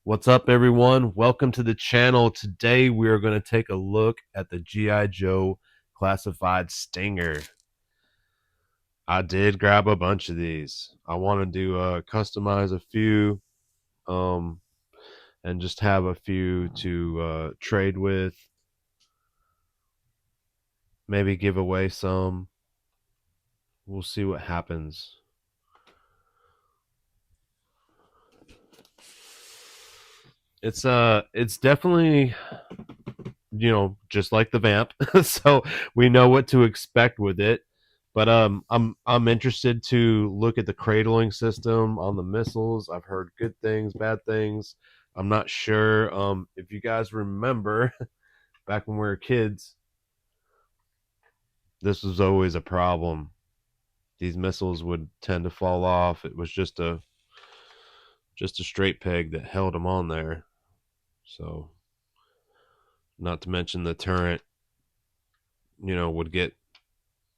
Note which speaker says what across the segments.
Speaker 1: What's up, everyone? Welcome to the channel. Today we are going to take a look at the G.I. Joe Classified Stinger. I did grab a bunch of these. I wanted to customize a few and just have a few to trade with. Maybe give away some. We'll see what happens. It's definitely, just like the Vamp. So we know what to expect with it. But I'm interested to look at the cradling system on the missiles. I've heard good things, bad things. I'm not sure if you guys remember back when we were kids, this was always a problem. These missiles would tend to fall off. It was just a straight peg that held them on there. So, not to mention the turret, would get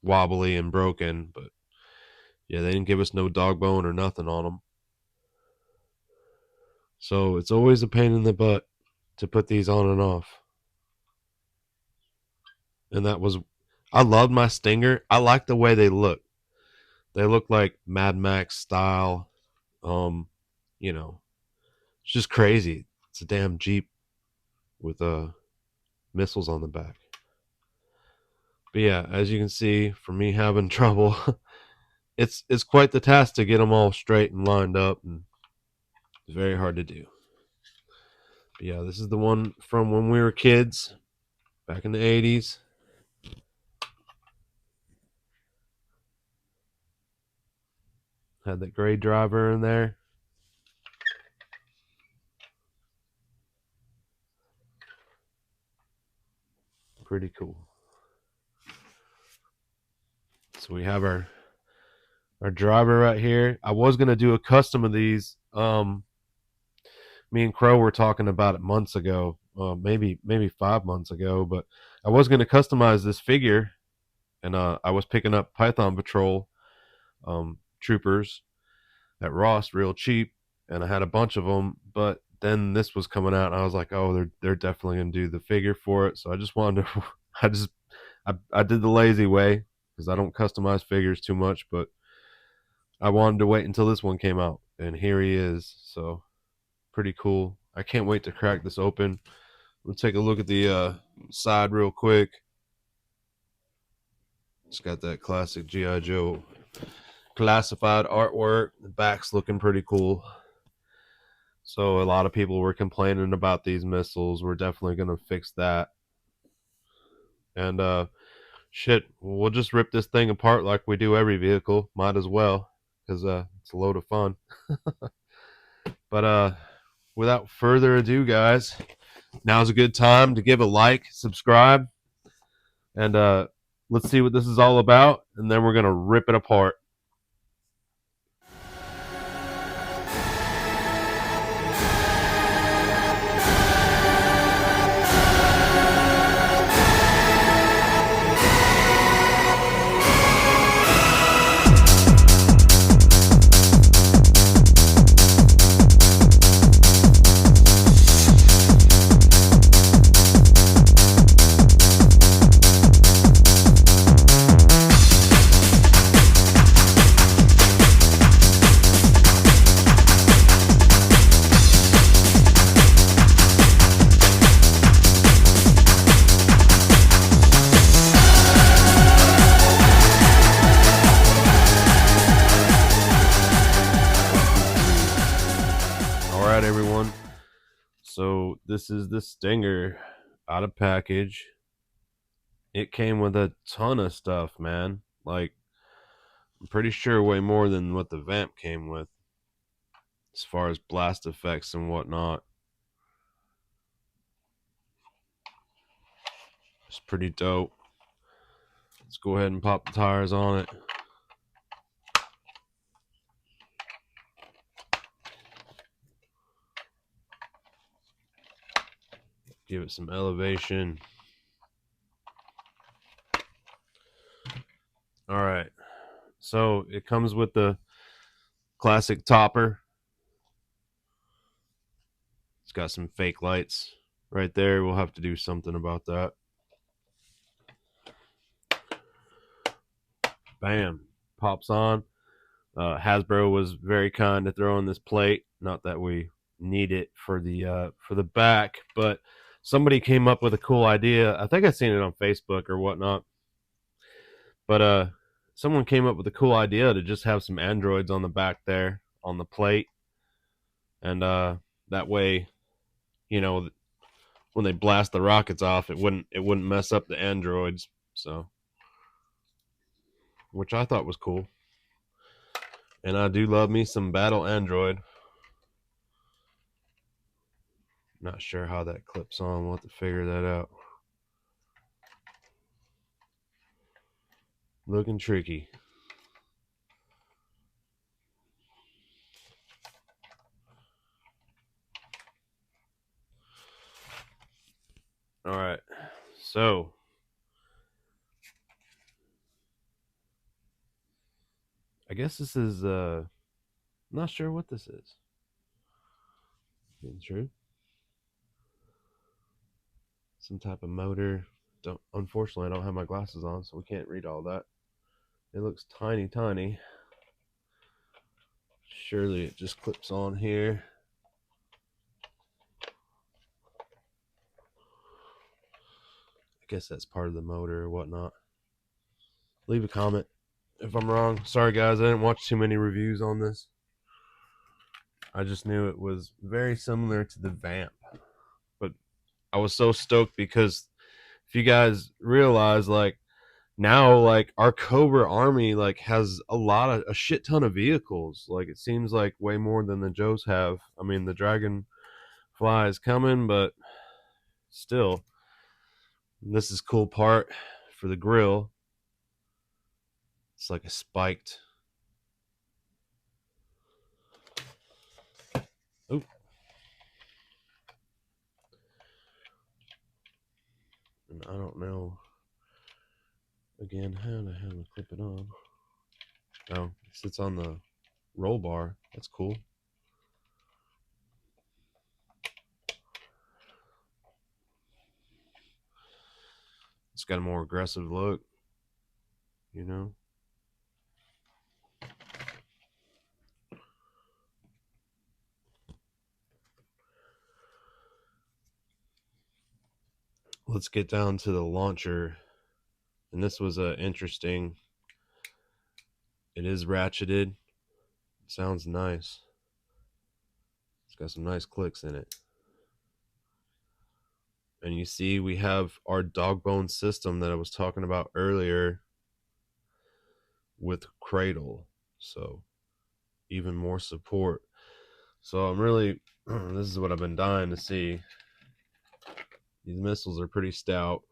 Speaker 1: wobbly and broken, but yeah, they didn't give us no dog bone or nothing on them. So it's always a pain in the butt to put these on and off. And I loved my Stinger. I like the way they look. They look like Mad Max style. It's just crazy. It's a damn Jeep with missiles on the back. But yeah, as you can see, for me having trouble, it's quite the task to get them all straight and lined up, and it's very hard to do. But yeah, this is the one from when we were kids, back in the 80s. Had that gray driver in there. Pretty cool. So we have our driver right here. I was gonna do a custom of these. Me and Crow were talking about it months ago, maybe 5 months ago. But I was gonna customize this figure, and I was picking up Python Patrol troopers at Ross real cheap, and I had a bunch of them. But then this was coming out, and I was like, oh, they're definitely gonna do the figure for it. So I just wanted to, I did the lazy way because I don't customize figures too much, but I wanted to wait until this one came out, and here he is. So pretty cool. I can't wait to crack this open. We'll take a look at the side real quick. It's got that classic G.I. Joe classified artwork. The back's looking pretty cool. So a lot of people were complaining about these missiles. We're definitely going to fix that. And we'll just rip this thing apart like we do every vehicle. Might as well, because it's a load of fun. But without further ado, guys, now's a good time to give a like, subscribe, and let's see what this is all about, and then we're going to rip it apart. All right, everyone. So this is the Stinger out of package. It came with a ton of stuff, man. Like, I'm pretty sure way more than what the Vamp came with, as far as blast effects and whatnot. It's pretty dope. Let's go ahead and pop the tires on it. Give it some elevation. All right. So it comes with the classic topper. It's got some fake lights right there. We'll have to do something about that. Bam. Pops on. Hasbro was very kind to throw in this plate. Not that we need it for the back, but somebody came up with a cool idea. I think I seen it on Facebook or whatnot. But someone came up with a cool idea to just have some androids on the back there on the plate, and that way, you know, when they blast the rockets off, it wouldn't mess up the androids. So, which I thought was cool. And I do love me some Battle Android. Not sure how that clips on. We'll have to figure that out. Looking tricky. All right. So, I guess this is not sure what this is. Being true. Some type of motor. Unfortunately, I don't have my glasses on, so we can't read all that. It looks tiny, tiny. Surely it just clips on here. I guess that's part of the motor or whatnot. Leave a comment if I'm wrong. Sorry, guys, I didn't watch too many reviews on this. I just knew it was very similar to the Vamp. But I was so stoked because if you guys realize, like, now, like, our Cobra army, like, has a shit ton of vehicles. Like, it seems like way more than the Joes have. I mean, the Dragonfly is coming, but still, this is cool part for the grill. It's like a spiked. Oh. And I don't know, again, how the hell to clip it on. Oh, it sits on the roll bar. That's cool. It's got a more aggressive look, you know. Let's get down to the launcher. And this was interesting. It is ratcheted. Sounds nice. It's got some nice clicks in it. And you see we have our dog bone system that I was talking about earlier with cradle. So even more support. So I'm really, this is what I've been dying to see. These missiles are pretty stout.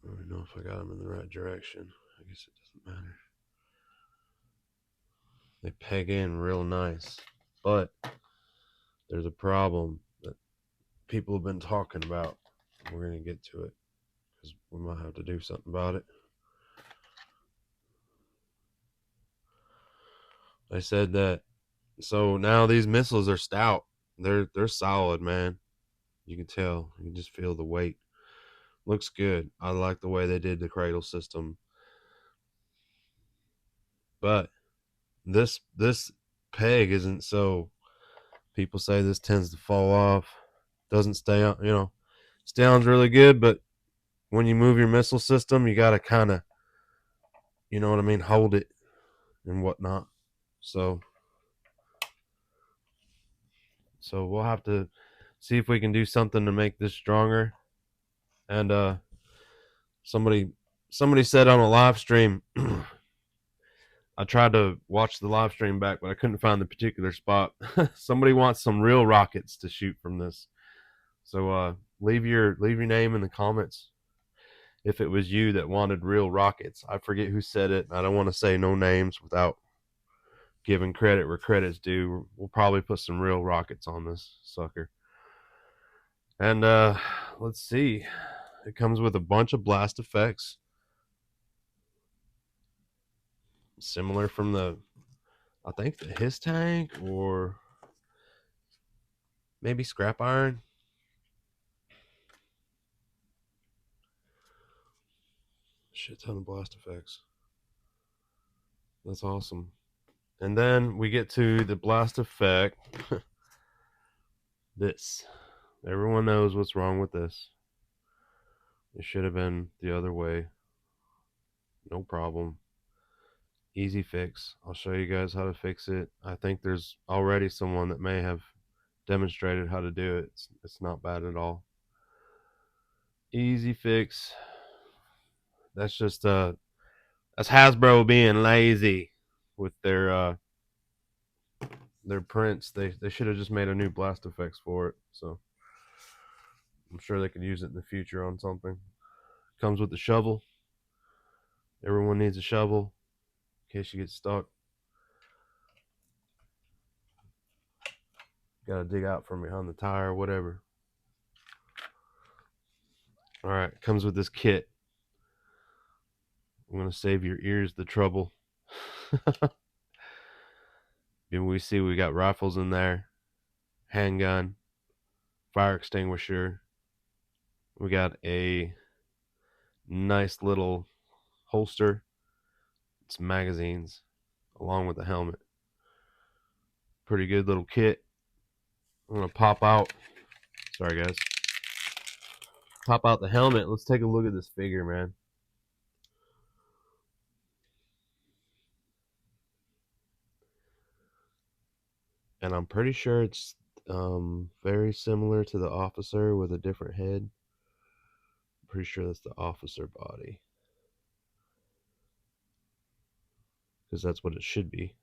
Speaker 1: I don't know if I got them in the right direction. I guess it doesn't matter. They peg in real nice. But there's a problem that people have been talking about. We're going to get to it because we might have to do something about it. They said that, so now these missiles are stout. They're solid, man. You can tell. You can just feel the weight. Looks good. I like the way they did the cradle system. But this peg isn't so. People say this tends to fall off. Doesn't stay on, stay on's really good, but when you move your missile system, you got to kind of, you know what I mean, hold it and whatnot. So we'll have to see if we can do something to make this stronger. And somebody somebody said on a live stream, I tried to watch the live stream back, but I couldn't find the particular spot. Somebody wants some real rockets to shoot from this. So leave your name in the comments if it was you that wanted real rockets. I forget who said it. I don't want to say no names without giving credit where credit's due. We'll probably put some real rockets on this sucker. And let's see. It comes with a bunch of blast effects. Similar from the, I think, the His Tank, or maybe Scrap Iron. Shit ton of blast effects. That's awesome. And then we get to the blast effect. This. Everyone knows what's wrong with this. It should have been the other way. No problem. Easy fix. I'll show you guys how to fix it. I think there's already someone that may have demonstrated how to do it. It's not bad at all. Easy fix. That's just that's Hasbro being lazy with their prints. They should have just made a new blast effects for it. So I'm sure they could use it in the future on something. Comes with the shovel. Everyone needs a shovel in case you get stuck. Gotta dig out from behind the tire or whatever. Alright, comes with this kit. I'm gonna save your ears the trouble. And we see we got rifles in there, handgun, fire extinguisher. We got a nice little holster, some magazines, along with the helmet. Pretty good little kit. I'm gonna pop out. Sorry guys. Pop out the helmet. Let's take a look at this figure, man. And I'm pretty sure it's very similar to the officer with a different head. I'm pretty sure that's the officer body, because that's what it should be.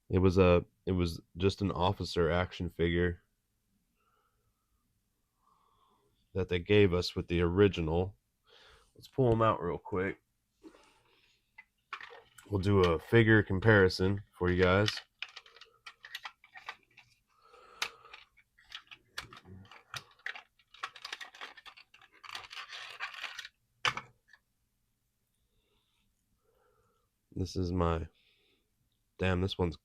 Speaker 1: It was just an officer action figure that they gave us with the original. Let's pull them out real quick. We'll do a figure comparison for you guys. This is my, damn, this one's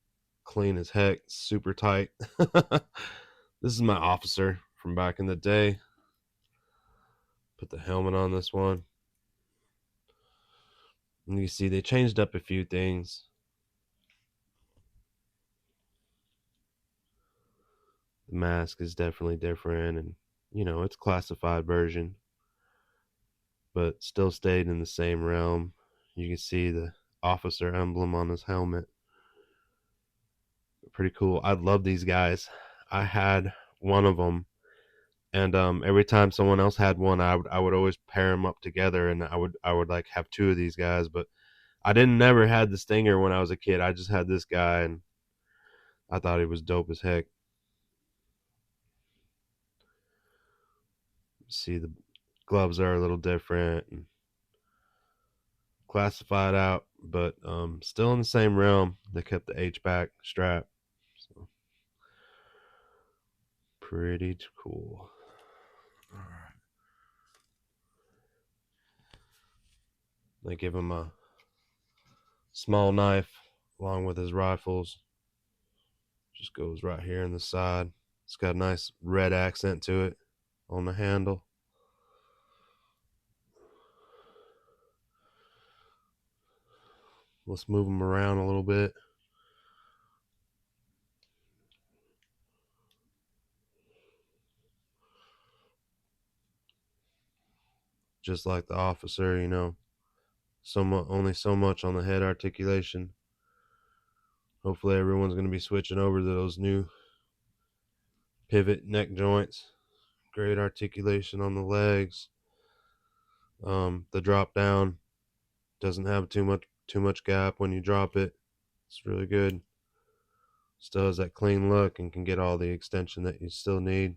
Speaker 1: clean as heck, super tight. This is my officer from back in the day. Put the helmet on this one. And you see they changed up a few things. The mask is definitely different, and it's classified version, but still stayed in the same realm. You can see the officer emblem on his helmet. Pretty cool. I love these guys. I had one of them, and every time someone else had one, I would always pair them up together, and I would like have two of these guys. But I didn't never had the Stinger when I was a kid. I just had this guy, and I thought he was dope as heck. See, the gloves are a little different and classified out, but still in the same realm. They kept the H-back strap. So pretty cool. All right. They give him a small knife along with his rifles. Just goes right here in the side. It's got a nice red accent to it on the handle. Let's move them around a little bit. Just like the officer, only so much on the head articulation. Hopefully everyone's going to be switching over to those new pivot neck joints. Great articulation on the legs. The drop down doesn't have too much gap when you drop it. It's really good. Still has that clean look and can get all the extension that you still need.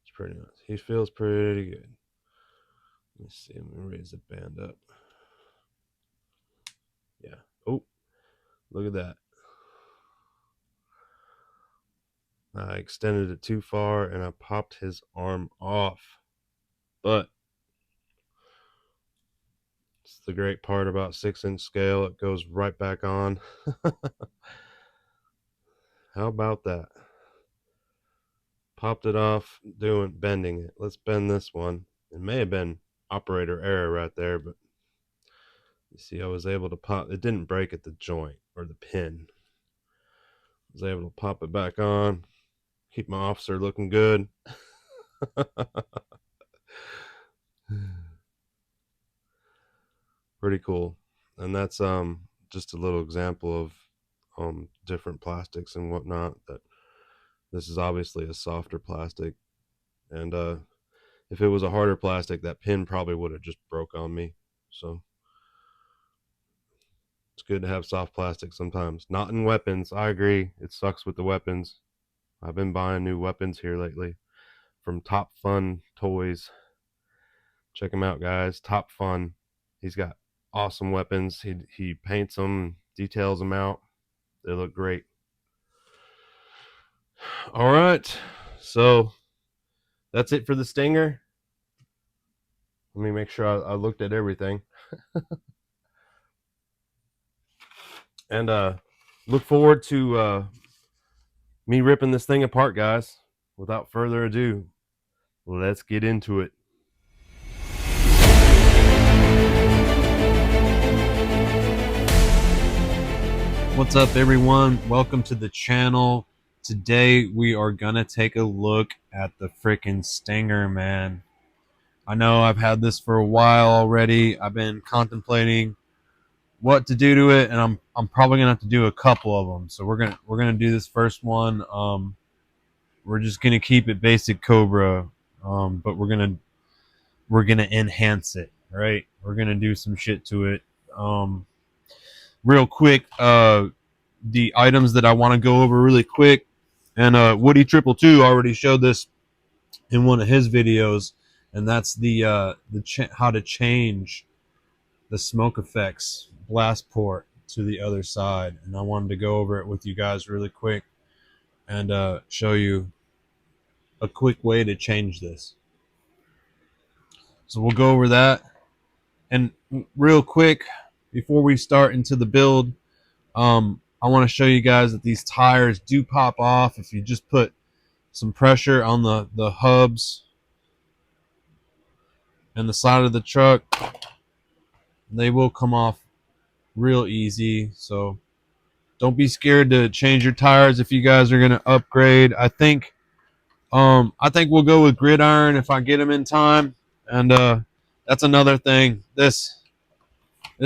Speaker 1: It's pretty nice. He feels pretty good. Let me see. Let me raise the band up. Yeah. Oh, look at that. I extended it too far and I popped his arm off. But it's the great part about 6-inch scale. It goes right back on. How about that? Popped it off, bending it. Let's bend this one. It may have been operator error right there, but you see I was able to pop. It didn't break at the joint or the pin. I was able to pop it back on, keep my officer looking good. Pretty cool. And that's just a little example of different plastics and whatnot. That this is obviously a softer plastic, and if it was a harder plastic, that pin probably would have just broke on me. So it's good to have soft plastic sometimes. Not in weapons. I agree. It sucks with the weapons. I've been buying new weapons here lately from Top Fun Toys. Check him out, guys. Top Fun. He's got awesome weapons. He paints them, details them out. They look great. All right. So that's it for the Stinger. Let me make sure I looked at everything. And look forward to me ripping this thing apart, guys. Without further ado, let's get into it. What's up, everyone? Welcome to the channel. Today we are gonna take a look at the freaking Stinger, man. I know I've had this for a while already. I've been contemplating what to do to it, and I'm probably gonna have to do a couple of them. So we're gonna do this first one. We're just gonna keep it basic Cobra, but we're gonna enhance it, right? We're gonna do some shit to it. Real quick, the items that I want to go over really quick, and Woody 222 already showed this in one of his videos, and that's the how to change the smoke effects blast port to the other side, and I wanted to go over it with you guys really quick and show you a quick way to change this. So we'll go over that, and real quick before we start into the build, I want to show you guys that these tires do pop off if you just put some pressure on the hubs and the side of the truck. They will come off real easy, so don't be scared to change your tires if you guys are going to upgrade. I think we'll go with Gridiron if I get them in time, and that's another thing. This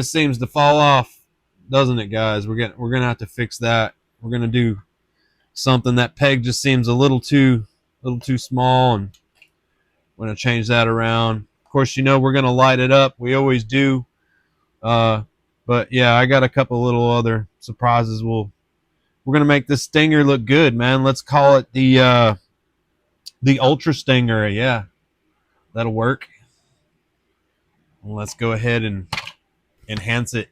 Speaker 1: seems to fall off, doesn't it, guys? We're gonna have to fix that. We're gonna do something. That peg just seems a little too small, and we're gonna change that around. Of course, we're gonna light it up. We always do. But yeah, I got a couple little other surprises. We're gonna make this Stinger look good, man. Let's call it the Ultra Stinger. Yeah, that'll work. Let's go ahead and enhance it.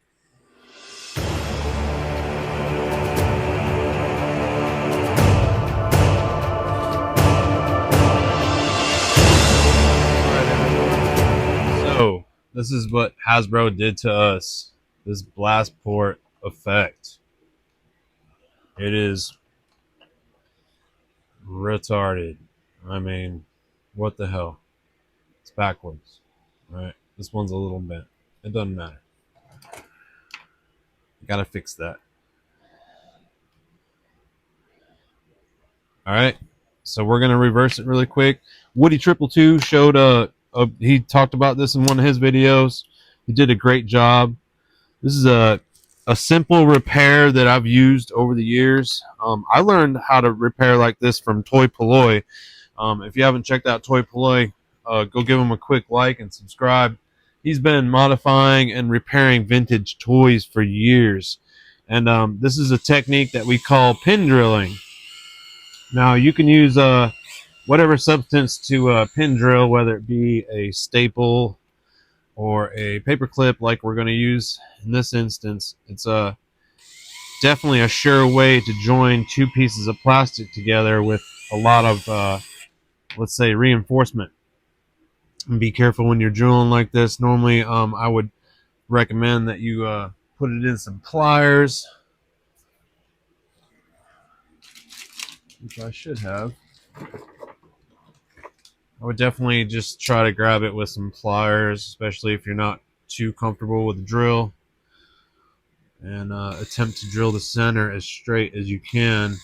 Speaker 1: So this is what Hasbro did to us. This blast port effect. It is retarded. I mean, what the hell? It's backwards. Right? This one's a little bent. It doesn't matter. Gotta fix that. Alright. So we're gonna reverse it really quick. Woody Triple Two showed he talked about this in one of his videos. He did a great job. This is a simple repair that I've used over the years. I learned how to repair like this from Toy Polloi. If you haven't checked out Toy Polloi, go give him a quick like and subscribe. He's been modifying and repairing vintage toys for years. And this is a technique that we call pin drilling. Now, you can use whatever substance to pin drill, whether it be a staple or a paper clip like we're going to use in this instance. It's definitely a sure way to join two pieces of plastic together with a lot of, let's say, reinforcement. And be careful when you're drilling like this. Normally, I would recommend that you put it in some pliers, which I should have. I would definitely just try to grab it with some pliers, especially if you're not too comfortable with the drill, and attempt to drill the center as straight as you can.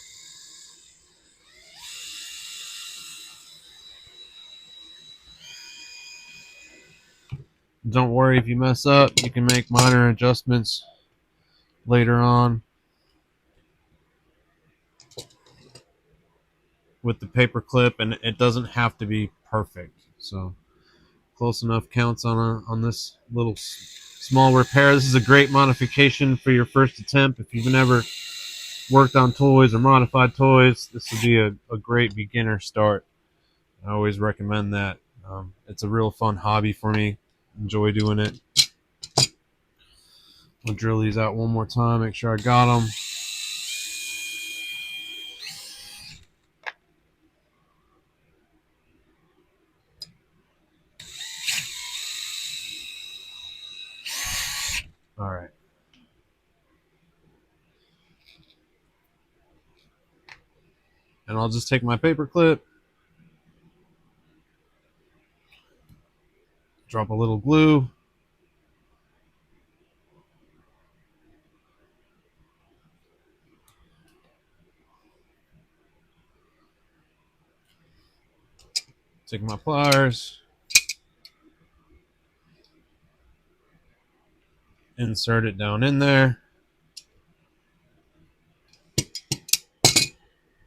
Speaker 1: Don't worry if you mess up, you can make minor adjustments later on with the paper clip, and it doesn't have to be perfect. So close enough counts on this little small repair. This is a great modification for your first attempt. If you've never worked on toys or modified toys, this would be a great beginner start. I always recommend that. It's a real fun hobby for me. Enjoy doing it. I'll drill these out one more time, make sure I got them. All right. And I'll just take my paper clip, drop a little glue, take my pliers, insert it down in there, and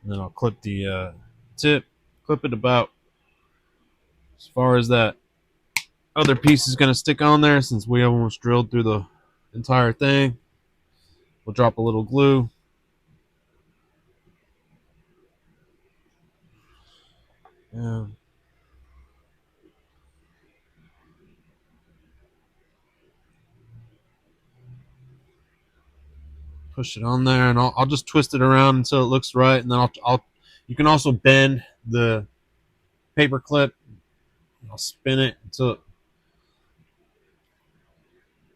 Speaker 1: then I'll clip the tip, clip it about as far as that other piece is going to stick on there, since we almost drilled through the entire thing. We'll drop a little glue. Yeah. Push it on there, and I'll just twist it around until it looks right, and then you can also bend the paper clip. I'll spin it until it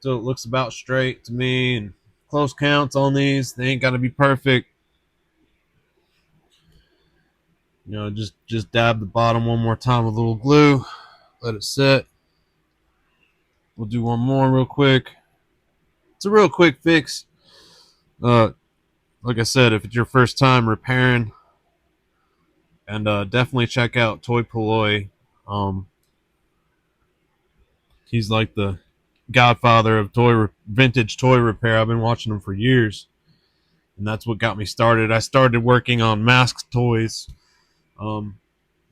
Speaker 1: looks about straight to me. And close counts on these. They ain't got to be perfect. Just dab the bottom one more time with a little glue. Let it sit. We'll do one more real quick. It's a real quick fix. Like I said, if it's your first time repairing, and definitely check out Toy Polloi. He's like the godfather of vintage toy repair. I've been watching him for years, and that's what got me started. I started working on mask toys, and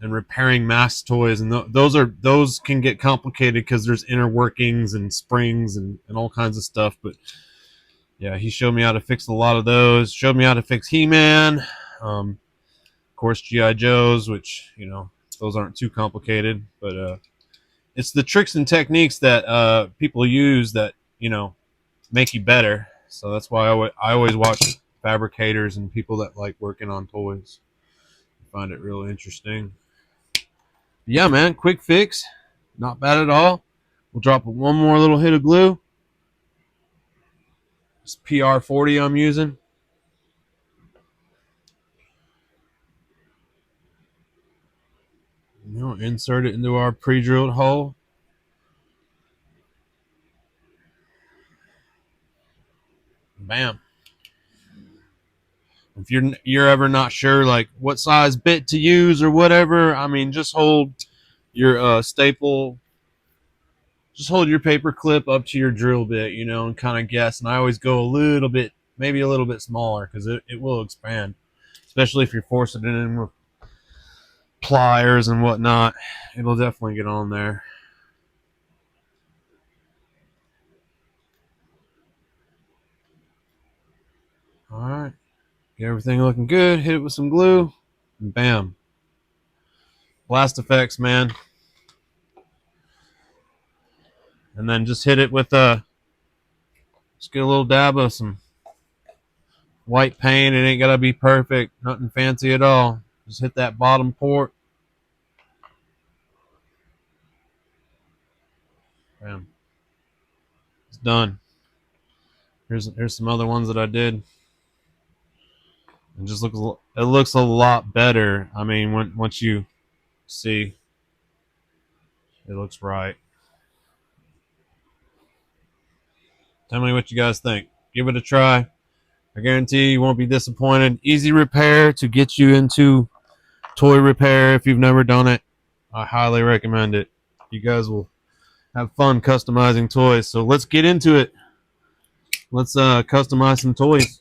Speaker 1: repairing mask toys, and those can get complicated because there's inner workings and springs and all kinds of stuff. But yeah, he showed me how to fix a lot of those. Showed me how to fix He-Man, of course GI Joes, which those aren't too complicated, but it's the tricks and techniques that people use that make you better. So that's why I always watch fabricators and people that like working on toys. I find it really interesting. Yeah, man, quick fix, not bad at all. We'll drop one more little hit of glue. It's PR40 I'm using. Insert it into our pre-drilled hole. Bam.
Speaker 2: If you're ever not sure like what size bit to use or whatever, I mean, just hold your staple, just hold your paper clip up to your drill bit, you know, and kind of guess. And I always go a little bit, maybe a little bit smaller, because it will expand, especially if you're forcing it in with pliers and whatnot. It'll definitely get on there. All right, get everything looking good. Hit it with some glue, and bam, blast effects, man. And then just hit it with just get a little dab of some white paint. It ain't gotta be perfect, nothing fancy at all. Just hit that bottom port. Bam, it's done. Here's some other ones that I did. It looks a lot better. I mean, once you see, it looks right. Tell me what you guys think. Give it a try. I guarantee you won't be disappointed. Easy repair to get you into toy repair if you've never done it. I highly recommend it. You guys will have fun customizing toys. So let's get into it. Let's customize some toys.